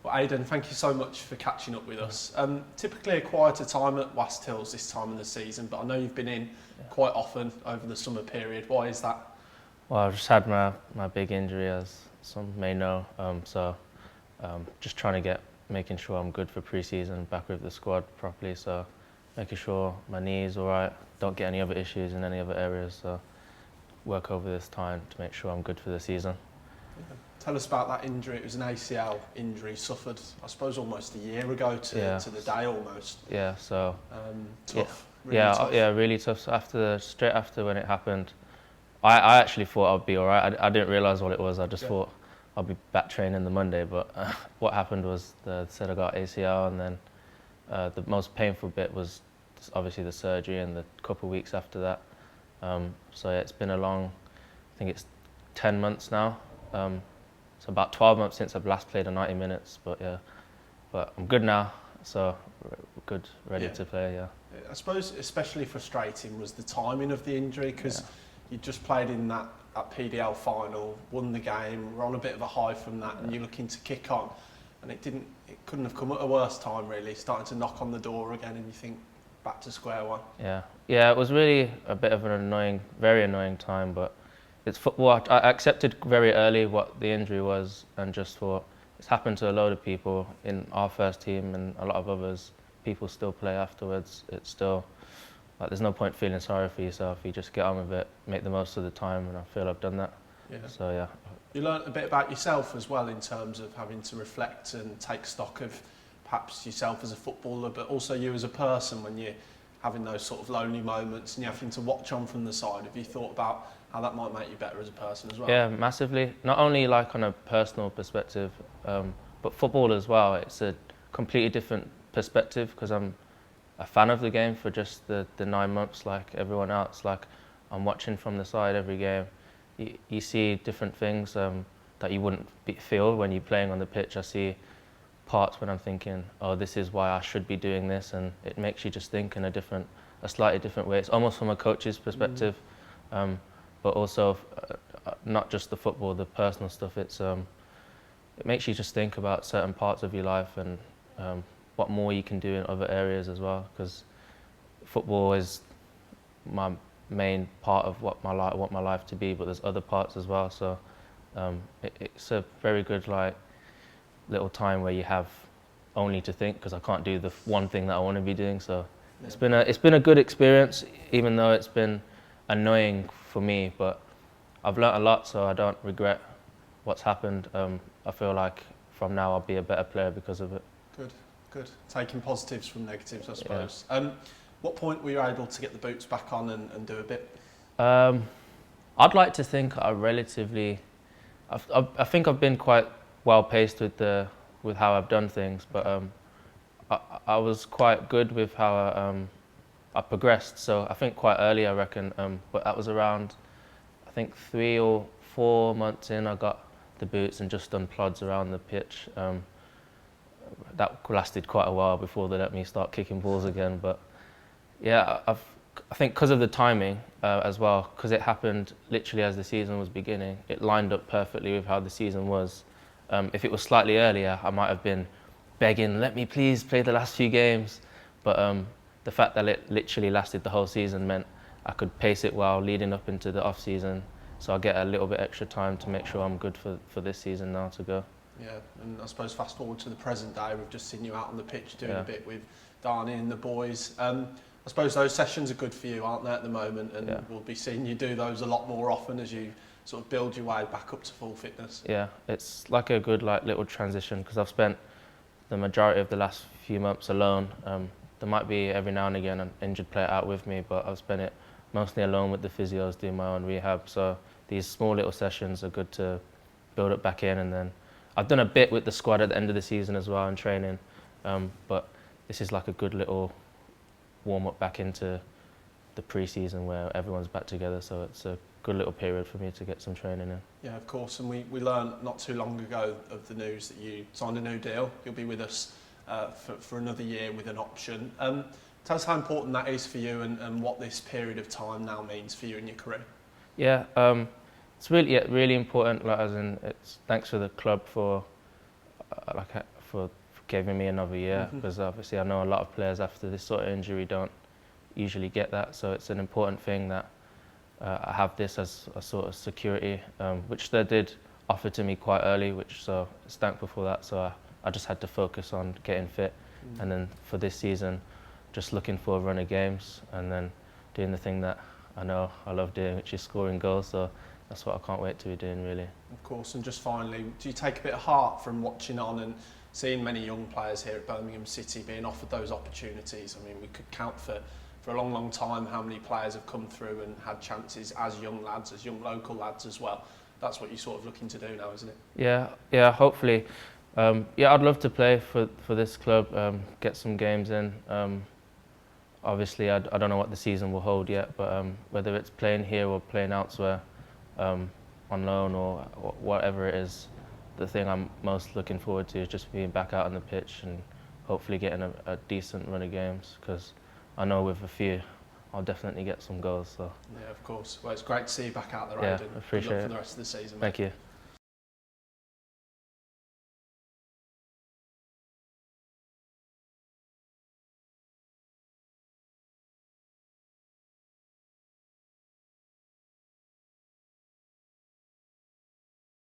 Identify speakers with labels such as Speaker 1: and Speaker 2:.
Speaker 1: Well, Adan, thank you so much for catching up with us. Typically a quieter time at West Hills this time of the season, but I know you've been in quite often over the summer period. Why is that?
Speaker 2: Well, I've just had my big injury, as some may know. Just trying to making sure I'm good for pre-season, back with the squad properly. So making sure my knee's all right, don't get any other issues in any other areas. So work over this time to make sure I'm good for the season.
Speaker 1: Yeah. Tell us about that injury. It was an ACL injury suffered, I suppose, almost a year ago to the day almost.
Speaker 2: Yeah. So
Speaker 1: tough.
Speaker 2: Yeah,
Speaker 1: really tough.
Speaker 2: Yeah, really tough. So straight after when it happened, I actually thought I'd be all right. I didn't realise what it was. I just thought I'll be back training the Monday. But what happened was they said I got ACL, and then the most painful bit was obviously the surgery and the couple of weeks after that. So yeah, it's been a long, I think it's 10 months now. So about 12 months since I've last played a 90 minutes. But I'm good now. So good, ready to play. Yeah.
Speaker 1: I suppose especially frustrating was the timing of the injury, because you just played in that PDL final, won the game, were on a bit of a high from that, and you're looking to kick on, and it couldn't have come at a worse time really, starting to knock on the door again, and you think back to square one.
Speaker 2: Yeah, it was really a bit of an very annoying time, but it's football. I accepted very early what the injury was, and just thought it's happened to a load of people in our first team and a lot of others. People still play afterwards. It's still like there's no point feeling sorry for yourself. You just get on with it, make the most of the time, and I feel I've done that.
Speaker 1: Yeah.
Speaker 2: So yeah.
Speaker 1: You learnt a bit about yourself as well, in terms of having to reflect and take stock of perhaps yourself as a footballer, but also you as a person when you're having those sort of lonely moments and you're having to watch on from the side. Have you thought about how that might make you better as a person as well?
Speaker 2: Yeah, massively. Not only like on a personal perspective, but football as well. It's a completely different perspective, because I'm a fan of the game for just the 9 months like everyone else. Like, I'm watching from the side every game. You see different things that you wouldn't feel when you're playing on the pitch. I see parts when I'm thinking, oh, this is why I should be doing this, and it makes you just think in a slightly different way. It's almost from a coach's perspective, but also not just the football, the personal stuff. It makes you just think about certain parts of your life and what more you can do in other areas as well, because football is my main part of what my life to be, but there's other parts as well. So it's a very good little time where you have only to think, because I can't do the one thing that I want to be doing. So it's been a good experience, even though it's been annoying for me, but I've learnt a lot, so I don't regret what's happened. I feel like from now I'll be a better player because of it.
Speaker 1: Good. Taking positives from negatives, I suppose. What point were you able to get the boots back on and do a bit?
Speaker 2: I'd like to think I think I've been quite well paced with how I've done things, but I was quite good with how I progressed. So I think quite early, I reckon, but that was around, I think 3 or 4 months in, I got the boots and just done plods around the pitch. That lasted quite a while before they let me start kicking balls again. But yeah, I think because of the timing as well, because it happened literally as the season was beginning, it lined up perfectly with how the season was. If it was slightly earlier, I might have been begging, let me please play the last few games. But the fact that it literally lasted the whole season meant I could pace it well leading up into the off season. So I get a little bit extra time to make sure I'm good for this season now to go.
Speaker 1: Yeah, and I suppose fast forward to the present day, we've just seen you out on the pitch doing a bit with Darnie and the boys. I suppose those sessions are good for you, aren't they, at the moment? And we'll be seeing you do those a lot more often as you sort of build your way back up to full fitness. Yeah,
Speaker 2: it's like a good little transition, because I've spent the majority of the last few months alone. There might be every now and again an injured player out with me, but I've spent it mostly alone with the physios doing my own rehab. So these small little sessions are good to build it back in, and then I've done a bit with the squad at the end of the season as well in training, but this is like a good little warm-up back into the pre-season where everyone's back together, so it's a good little period for me to get some training in.
Speaker 1: Yeah, of course, and we learned not too long ago of the news that you signed a new deal. You'll be with us for another year with an option. Tell us how important that is for you and what this period of time now means for you in your career.
Speaker 2: Yeah, it's really important. As in, it's thanks to the club for for giving me another year, because obviously I know a lot of players after this sort of injury don't usually get that, so it's an important thing that I have this as a sort of security, which they did offer to me quite early, so it's thankful for that. So I just had to focus on getting fit, and then for this season, just looking for a run of games and then doing the thing that I know I love doing, which is scoring goals. So that's what I can't wait to be doing, really.
Speaker 1: Of course, and just finally, do you take a bit of heart from watching on and seeing many young players here at Birmingham City being offered those opportunities? I mean, we could count for a long, long time how many players have come through and had chances as young lads, as young local lads as well. That's what you're sort of looking to do now, isn't it?
Speaker 2: Yeah, hopefully. Yeah, I'd love to play for this club, get some games in. Obviously, I don't know what the season will hold yet, but whether it's playing here or playing elsewhere, on loan or whatever it is, the thing I'm most looking forward to is just being back out on the pitch and hopefully getting a decent run of games, because I know with a few I'll definitely get some goals. So
Speaker 1: yeah, of course. Well, it's great to see you back out there,
Speaker 2: yeah,
Speaker 1: Adan.
Speaker 2: appreciate
Speaker 1: Good luck
Speaker 2: it
Speaker 1: for the rest of the season.
Speaker 2: Thank you.